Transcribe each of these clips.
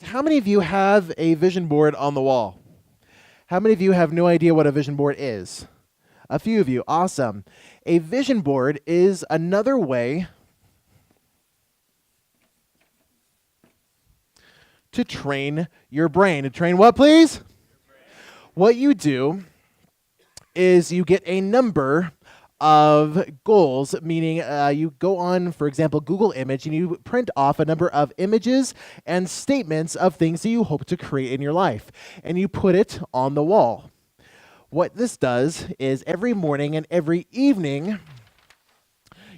How many of you have a vision board on the wall? How many of you have no idea what a vision board is? A few of you. Awesome. A vision board is another way to train your brain. To train what, please? What you do is you get a number of goals, meaning you go on, for example, Google Image, and you print off a number of images and statements of things that you hope to create in your life, and you put it on the wall. What this does is every morning and every evening,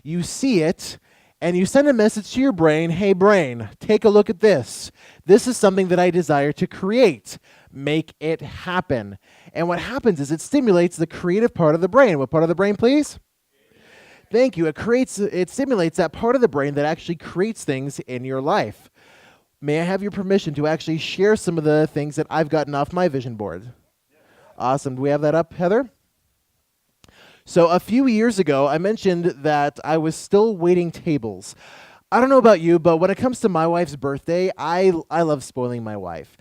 you see it, and you send a message to your brain, hey brain, take a look at this. This is something that I desire to create. Make it happen. And what happens is it stimulates the creative part of the brain. What part of the brain, please? Thank you. It stimulates that part of the brain that actually creates things in your life. May I have your permission to actually share some of the things that I've gotten off my vision board? Awesome. Do we have that up, Heather? So a few years ago, I mentioned that I was still waiting tables. I don't know about you, but when it comes to my wife's birthday, I love spoiling my wife.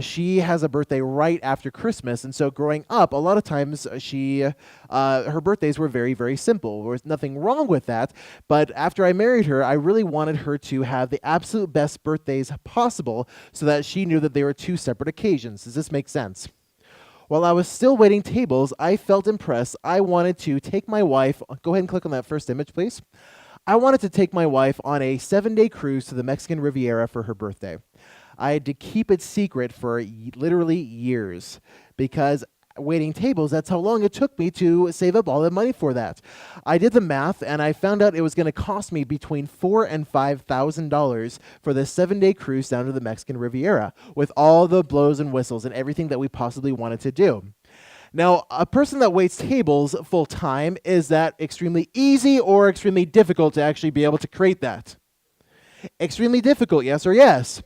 She has a birthday right after Christmas, and so growing up, a lot of times her birthdays were very, very simple. There was nothing wrong with that, but after I married her, I really wanted her to have the absolute best birthdays possible so that she knew that they were two separate occasions. Does this make sense? While I was still waiting tables, I felt impressed. I wanted to take my wife, go ahead and click on that first image, please. I wanted to take my wife on a 7-day cruise to the Mexican Riviera for her birthday. I had to keep it secret for literally years because waiting tables, that's how long it took me to save up all the money for that. I did the math and I found out it was going to cost me between $4,000 and $5,000 for this 7-day cruise down to the Mexican Riviera with all the blows and whistles and everything that we possibly wanted to do. Now, a person that waits tables full time, is that extremely easy or extremely difficult to actually be able to create that? Extremely difficult, yes or yes?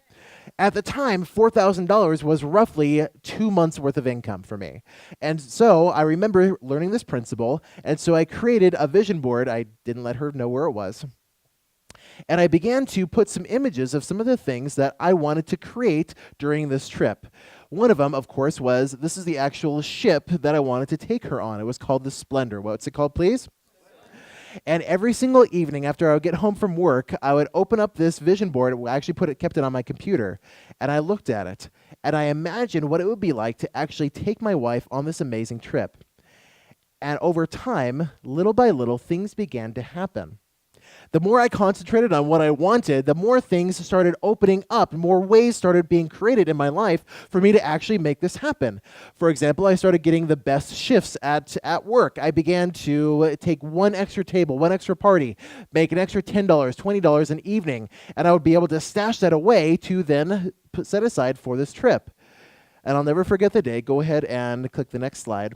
At the time, $4,000 was roughly 2 months worth of income for me. And so I remember learning this principle, and so I created a vision board. I didn't let her know where it was. And I began to put some images of some of the things that I wanted to create during this trip. One of them, of course, was this is the actual ship that I wanted to take her on. It was called the Splendor. What's it called, please? And every single evening after I would get home from work, I would open up this vision board. I actually kept it on my computer, and I looked at it, and I imagined what it would be like to actually take my wife on this amazing trip. And over time, little by little, things began to happen. The more I concentrated on what I wanted, the more things started opening up, more ways started being created in my life for me to actually make this happen. For example, I started getting the best shifts at work. I began to take one extra table, one extra party, make an extra $10, $20 an evening, and I would be able to stash that away to then set aside for this trip. And I'll never forget the day. Go ahead and click the next slide.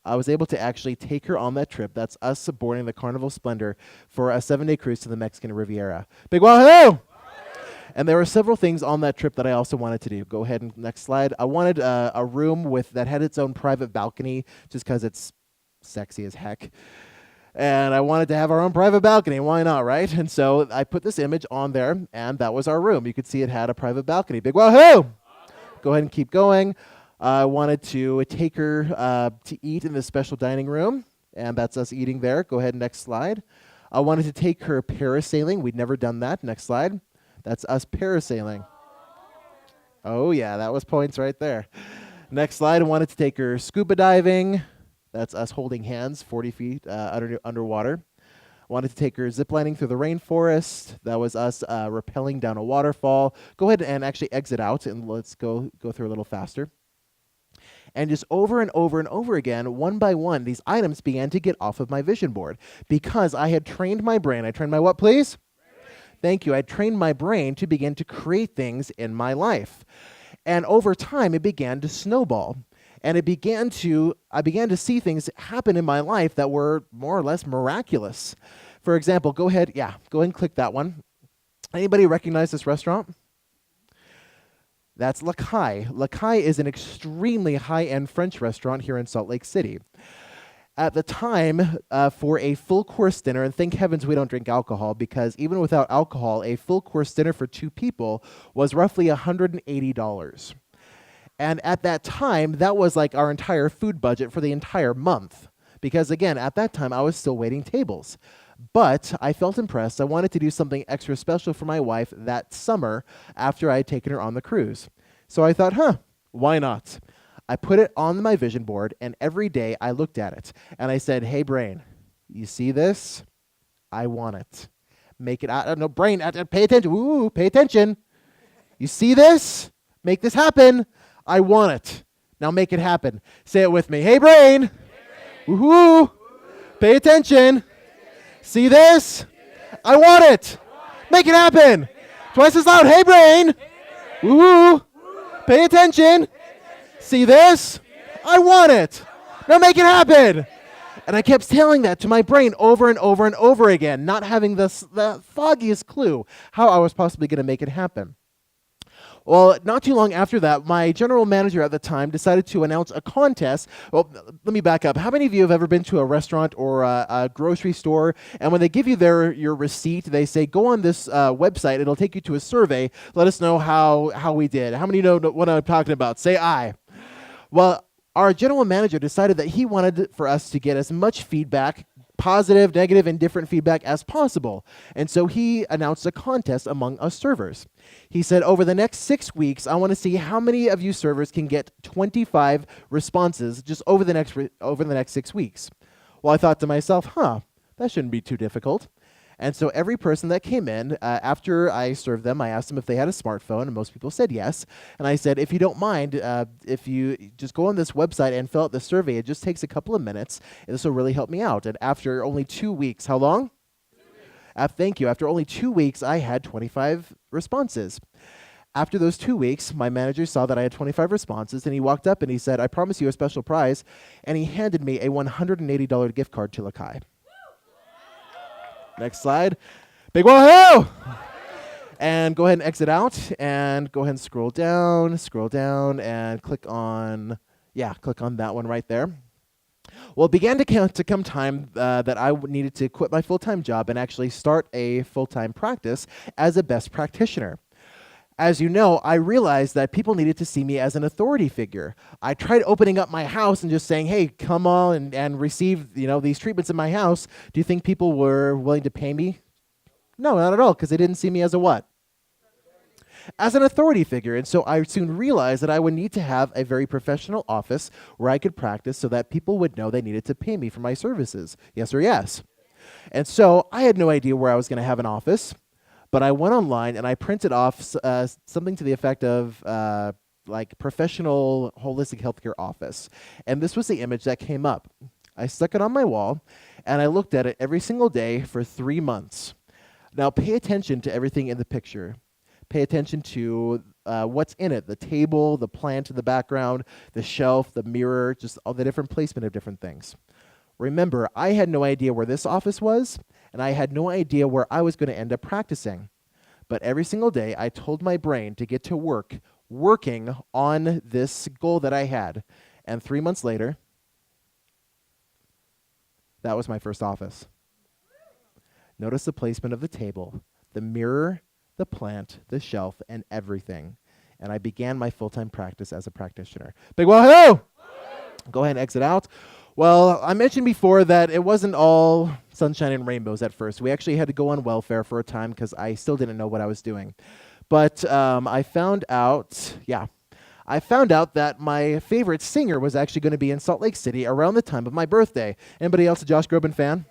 I was able to actually take her on that trip. That's us boarding the Carnival Splendor for a 7-day cruise to the Mexican Riviera. Big wahoo! And there were several things on that trip that I also wanted to do. Go ahead and next slide. I wanted a room that had its own private balcony just because it's sexy as heck. And I wanted to have our own private balcony. Why not, right? And so I put this image on there, and that was our room. You could see it had a private balcony. Big wahoo! Go ahead and keep going. I wanted to take her to eat in the special dining room, and that's us eating there. Go ahead, next slide. I wanted to take her parasailing. We'd never done that. Next slide. That's us parasailing. Oh, yeah, that was points right there. Next slide. I wanted to take her scuba diving. That's us holding hands 40 feet underwater. I wanted to take her ziplining through the rainforest. That was us rappelling down a waterfall. Go ahead and actually exit out, and let's go through a little faster. And just over and over and over again, one by one, these items began to get off of my vision board because I had trained my brain. I trained my what, please? Thank you. I trained my brain to begin to create things in my life. And over time, it began to snowball. And I began to see things happen in my life that were more or less miraculous. For example, go ahead and click that one. Anybody recognize this restaurant? That's La Caille. La Caille is an extremely high-end French restaurant here in Salt Lake City. At the time, for a full course dinner, and thank heavens we don't drink alcohol, because even without alcohol, a full course dinner for 2 people was roughly $180. And at that time, that was like our entire food budget for the entire month. Because again, at that time, I was still waiting tables. But I felt impressed. I wanted to do something extra special for my wife that summer after I had taken her on the cruise. So I thought, why not? I put it on my vision board, and every day I looked at it. And I said, hey, brain, you see this? I want it. Make it out. No, brain, pay attention. Ooh, pay attention. You see this? Make this happen. I want it. Now make it happen. Say it with me. Hey, brain. Woohoo. Pay attention. See this? I want it. Make it happen. Twice as loud. Hey, brain. Woohoo. Pay attention. See this? I want it. Now make it happen. And I kept telling that to my brain over and over and over again, not having the foggiest clue how I was possibly going to make it happen. Well, not too long after that, my general manager at the time decided to announce a contest. Well, let me back up. How many of you have ever been to a restaurant or a grocery store, and when they give you your receipt, they say, go on this website, it'll take you to a survey, let us know how we did. How many know what I'm talking about? Say aye. Well, our general manager decided that he wanted for us to get as much feedback, positive, negative, and different feedback as possible. And so he announced a contest among us servers. He said, over the next 6 weeks, I want to see how many of you servers can get 25 responses just over the next 6 weeks. Well, I thought to myself, that shouldn't be too difficult. And so every person that came in, after I served them, I asked them if they had a smartphone, and most people said yes. And I said, if you don't mind, if you just go on this website and fill out the survey, it just takes a couple of minutes, and this will really help me out. And after only 2 weeks, how long? 2 weeks. Thank you. After only 2 weeks, I had 25 responses. After those 2 weeks, my manager saw that I had 25 responses, and he walked up and he said, I promise you a special prize, and he handed me a $180 gift card to Lakai. Next slide. Big woohoo! And go ahead and exit out, and go ahead and scroll down, and click on that one right there. Well, it began to come time that I needed to quit my full-time job and actually start a full-time practice as a best practitioner. As you know, I realized that people needed to see me as an authority figure. I tried opening up my house and just saying, hey, come on and receive these treatments in my house. Do you think people were willing to pay me? No, not at all, because they didn't see me as a what? As an authority figure. And so I soon realized that I would need to have a very professional office where I could practice so that people would know they needed to pay me for my services. Yes or yes? And so I had no idea where I was going to have an office. But I went online and I printed off something to the effect of like professional holistic healthcare office. And this was the image that came up. I stuck it on my wall and I looked at it every single day for 3 months. Now pay attention to everything in the picture. Pay attention to what's in it, the table, the plant in the background, the shelf, the mirror, just all the different placement of different things. Remember, I had no idea where this office was, and I had no idea where I was going to end up practicing. But every single day, I told my brain to get to work, working on this goal that I had. And 3 months later, that was my first office. Notice the placement of the table, the mirror, the plant, the shelf, and everything. And I began my full-time practice as a practitioner. Big woohoo! Go ahead and exit out. Well, I mentioned before that it wasn't all sunshine and rainbows at first. We actually had to go on welfare for a time because I still didn't know what I was doing. But I found out that my favorite singer was actually going to be in Salt Lake City around the time of my birthday. Anybody else a Josh Groban fan?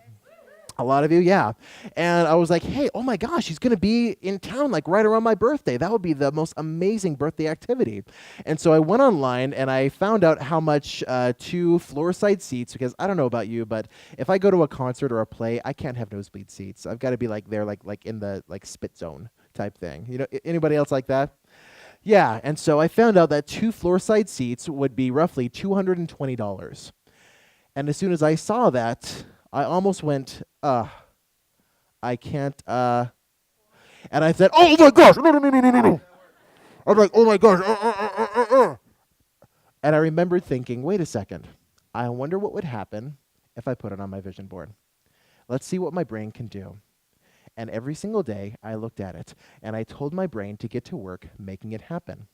A lot of you, yeah. And I was like, hey, oh my gosh, he's going to be in town like right around my birthday. That would be the most amazing birthday activity. And so I went online and I found out how much 2 floor-side seats, because I don't know about you, but if I go to a concert or a play, I can't have nosebleed seats. I've got to be like there, like in the spit zone type thing. You know, anybody else like that? Yeah, and so I found out that 2 floor-side seats would be roughly $220. And as soon as I saw that, I almost went, I can't, and I said, oh my gosh, no. I was like, oh my gosh, And I remembered thinking, wait a second, I wonder what would happen if I put it on my vision board. Let's see what my brain can do. And every single day, I looked at it, and I told my brain to get to work making it happen.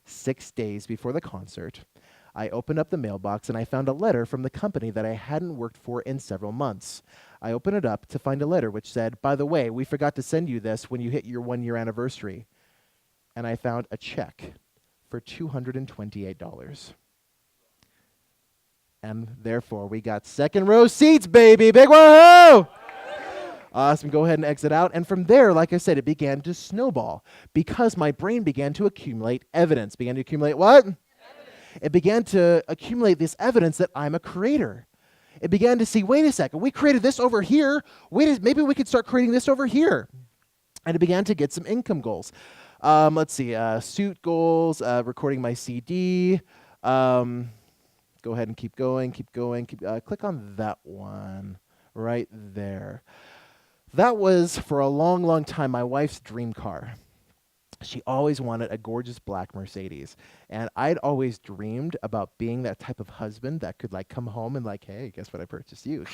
6 days before the concert, I opened up the mailbox, and I found a letter from the company that I hadn't worked for in several months. I opened it up to find a letter which said, "By the way, we forgot to send you this when you hit your 1-year anniversary." And I found a check for $228. And therefore, we got second row seats, baby. Big woohoo! Awesome. Go ahead and exit out. And from there, like I said, it began to snowball because my brain began to accumulate evidence. Began to accumulate what? Evidence. It began to accumulate this evidence that I'm a creator. It began to see, wait a second, we created this over here. Maybe we could start creating this over here. And it began to get some income goals. Let's see, suit goals, recording my CD. Go ahead and keep going. Click on that one right there. That was, for a long, long time, my wife's dream car. She always wanted a gorgeous black Mercedes. And I'd always dreamed about being that type of husband that could come home and hey, guess what I purchased you?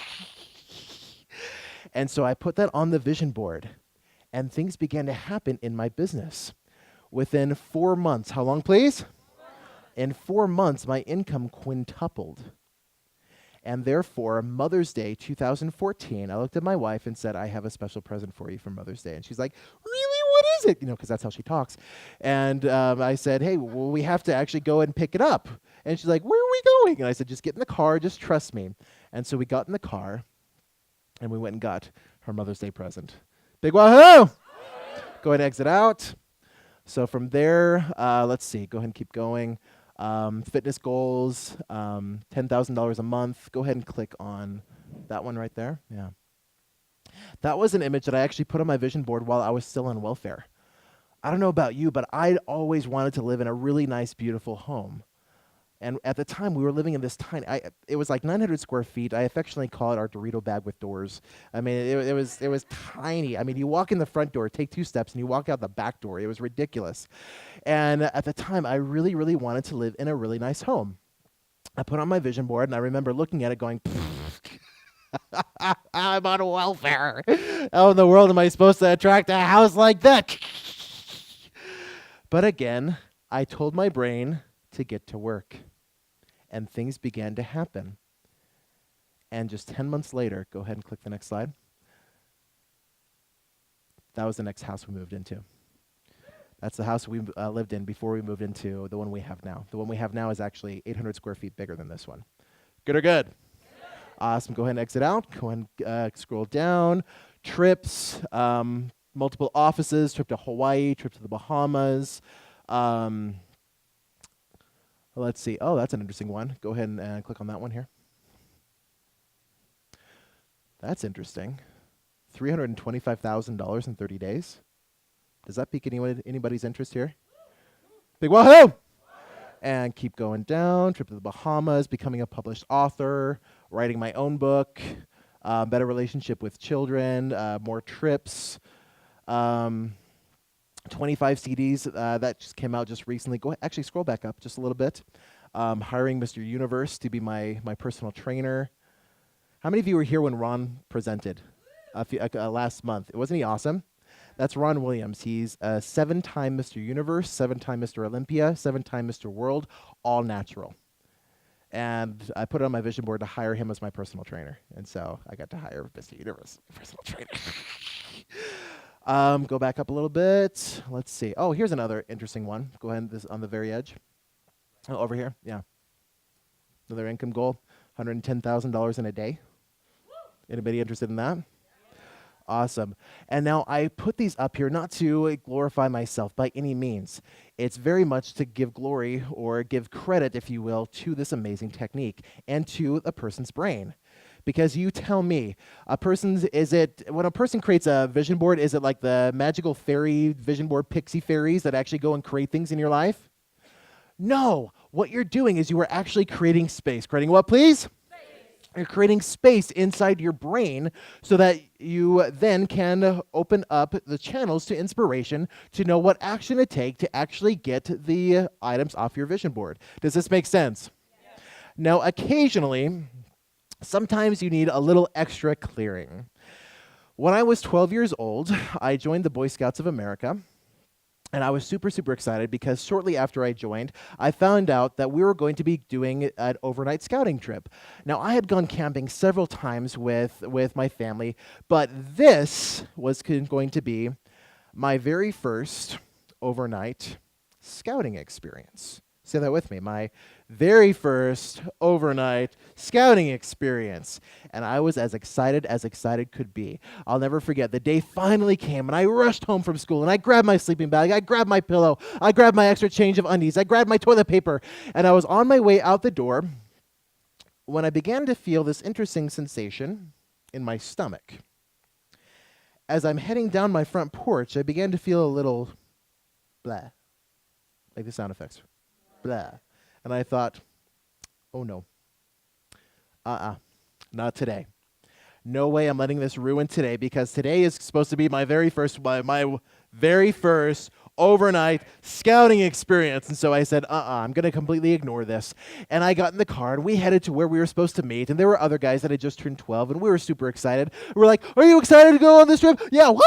And so I put that on the vision board. And things began to happen in my business. Within 4 months, how long, please? In 4 months, my income quintupled. And therefore, Mother's Day 2014, I looked at my wife and said, "I have a special present for you for Mother's Day." And she's like, "Really? What is it?" Because that's how she talks. And I said, "Hey, well, we have to actually go and pick it up." And she's like, "Where are we going?" And I said, "Just get in the car. Just trust me." And so we got in the car, and we went and got her Mother's Day present. Big wahoo! Go ahead and exit out. So from there, let's see. Go ahead and keep going. Fitness goals, $10,000 a month. Go ahead and click on that one right there. Yeah. That was an image that I actually put on my vision board while I was still on welfare. I don't know about you, but I'd always wanted to live in a really nice, beautiful home. And at the time, we were living in this tiny, it was 900 square feet. I affectionately call it our Dorito bag with doors. I mean, it was tiny. I mean, you walk in the front door, take 2 steps, and you walk out the back door. It was ridiculous. And at the time, I really, really wanted to live in a really nice home. I put on my vision board, and I remember looking at it going, I'm on welfare. How in the world am I supposed to attract a house like that? But again, I told my brain to get to work. And things began to happen. And just 10 months later, go ahead and click the next slide. That was the next house we moved into. That's the house we lived in before we moved into the one we have now. The one we have now is actually 800 square feet bigger than this one. Good or good? Awesome. Go ahead and exit out. Go ahead and scroll down. Trips, multiple offices, trip to Hawaii, trip to the Bahamas. Let's see. Oh, that's an interesting one. Go ahead and click on that one here. That's interesting. $325,000 in 30 days. Does that pique anybody's interest here? Big wahoo! And keep going down. Trip to the Bahamas, becoming a published author, writing my own book, better relationship with children, more trips. 25 CDs that just came out just recently. Actually, scroll back up just a little bit. Hiring Mr. Universe to be my personal trainer. How many of you were here when Ron presented last month? Wasn't he awesome? That's Ron Williams. He's a 7-time Mr. Universe, 7-time Mr. Olympia, 7-time Mr. World, all natural. And I put it on my vision board to hire him as my personal trainer. And so I got to hire Mr. Universe, personal trainer. Go back up a little bit. Let's see. Oh, here's another interesting one. Go ahead, this on the very edge. Oh, over here. Yeah. Another income goal, $110,000 in a day. Anybody interested in that? Awesome. And now I put these up here not to glorify myself by any means. It's very much to give glory or give credit, if you will, to this amazing technique and to a person's brain. Because you tell me, when a person creates a vision board, is it like the magical fairy vision board pixie fairies that actually go and create things in your life? No. What you're doing is you are actually creating space. Creating what, please? You're creating space inside your brain so that you then can open up the channels to inspiration to know what action to take to actually get the items off your vision board. Does this make sense? Yeah. Now, occasionally, Sometimes you need a little extra clearing. When I was 12 years old, I joined the Boy Scouts of America. And I was super, super excited because shortly after I joined, I found out that we were going to be doing an overnight scouting trip. Now, I had gone camping several times with my family, but this was going to be my very first overnight scouting experience. Say that with me. My very first overnight scouting experience. And I was as excited could be. I'll never forget. The day finally came, and I rushed home from school, and I grabbed my sleeping bag, I grabbed my pillow, I grabbed my extra change of undies, I grabbed my toilet paper, and I was on my way out the door when I began to feel this interesting sensation in my stomach. As I'm heading down my front porch, I began to feel a little blah, like the sound effects. Blah. And I thought, oh no. Not today. No way I'm letting this ruin today, because today is supposed to be my very first overnight scouting experience. And so I said, I'm going to completely ignore this. And I got in the car, and we headed to where we were supposed to meet. And there were other guys that had just turned 12, and we were super excited. We're like, are you excited to go on this trip? Yeah, woo!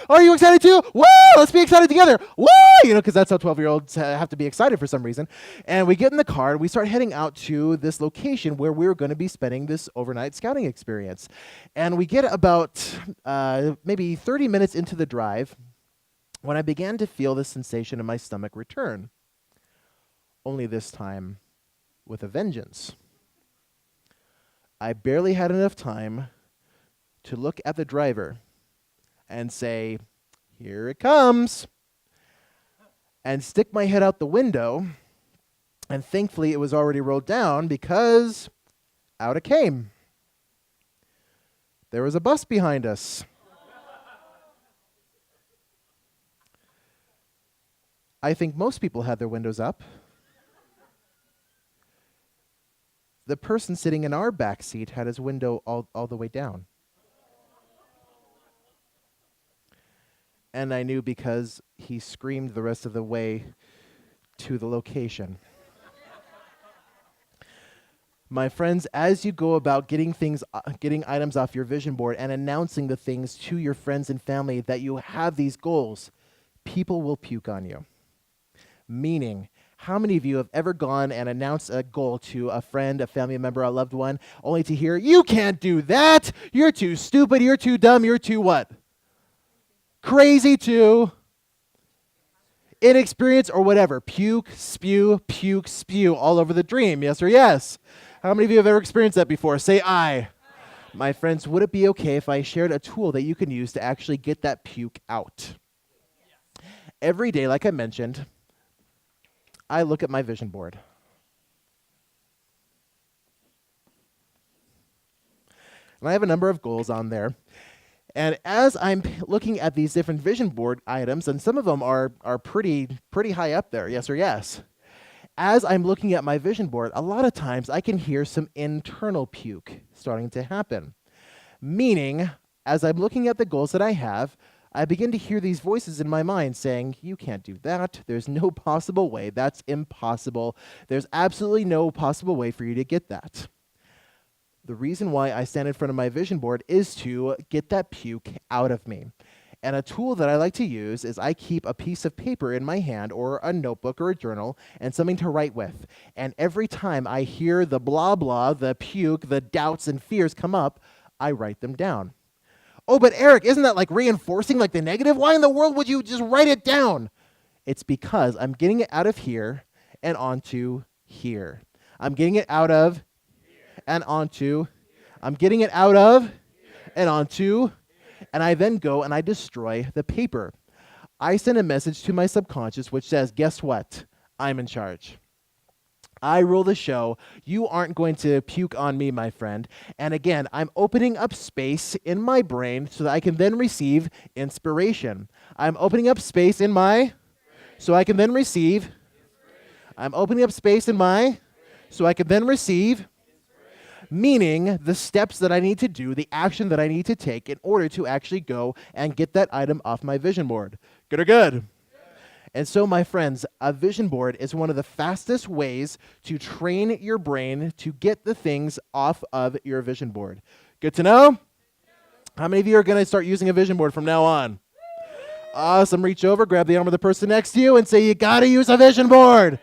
Are you excited too? Woo! Let's be excited together. Woo! Because that's how 12-year-olds have to be excited for some reason. And we get in the car, and we start heading out to this location where we were going to be spending this overnight scouting experience. And we get about maybe 30 minutes into the drive when I began to feel the sensation in my stomach return, only this time with a vengeance. I barely had enough time to look at the driver and say, here it comes, and stick my head out the window, and thankfully it was already rolled down because out it came. There was a bus behind us. I think most people had their windows up. The person sitting in our back seat had his window all the way down. And I knew because he screamed the rest of the way to the location. My friends, as you go about getting items off your vision board and announcing the things to your friends and family that you have these goals, people will puke on you. Meaning, how many of you have ever gone and announced a goal to a friend, a family member, a loved one, only to hear, you can't do that, you're too stupid, you're too dumb, you're too what? Crazy too, inexperienced or whatever. Puke, spew, all over the dream, yes or yes? How many of you have ever experienced that before? Say aye. My friends, would it be okay if I shared a tool that you can use to actually get that puke out? Every day, like I mentioned, I look at my vision board. And I have a number of goals on there. And as I'm looking at these different vision board items, and some of them are pretty high up there, yes or yes. As I'm looking at my vision board, a lot of times I can hear some internal puke starting to happen. Meaning, as I'm looking at the goals that I have, I begin to hear these voices in my mind saying, you can't do that. There's no possible way. That's impossible. There's absolutely no possible way for you to get that. The reason why I stand in front of my vision board is to get that puke out of me. And a tool that I like to use is I keep a piece of paper in my hand or a notebook or a journal and something to write with. And every time I hear the blah blah, the puke, the doubts and fears come up, I write them down. Oh, but Eric, isn't that like reinforcing like the negative? Why in the world would you just write it down? It's because I'm getting it out of here and onto here. I'm getting it out of and onto. I'm getting it out of and onto. And I then go and I destroy the paper. I send a message to my subconscious which says, guess what? I'm in charge. I rule the show. You aren't going to puke on me, my friend. And again, I'm opening up space in my brain so that I can then receive inspiration. I'm opening up space in my, so I can then receive. I'm opening up space in my, so I can then receive. Meaning the steps that I need to do, the action that I need to take in order to actually go and get that item off my vision board. Good or good? And so, my friends, a vision board is one of the fastest ways to train your brain to get the things off of your vision board. Good to know? How many of you are going to start using a vision board from now on? Awesome. Reach over, grab the arm of the person next to you, and say, you got to use a vision board.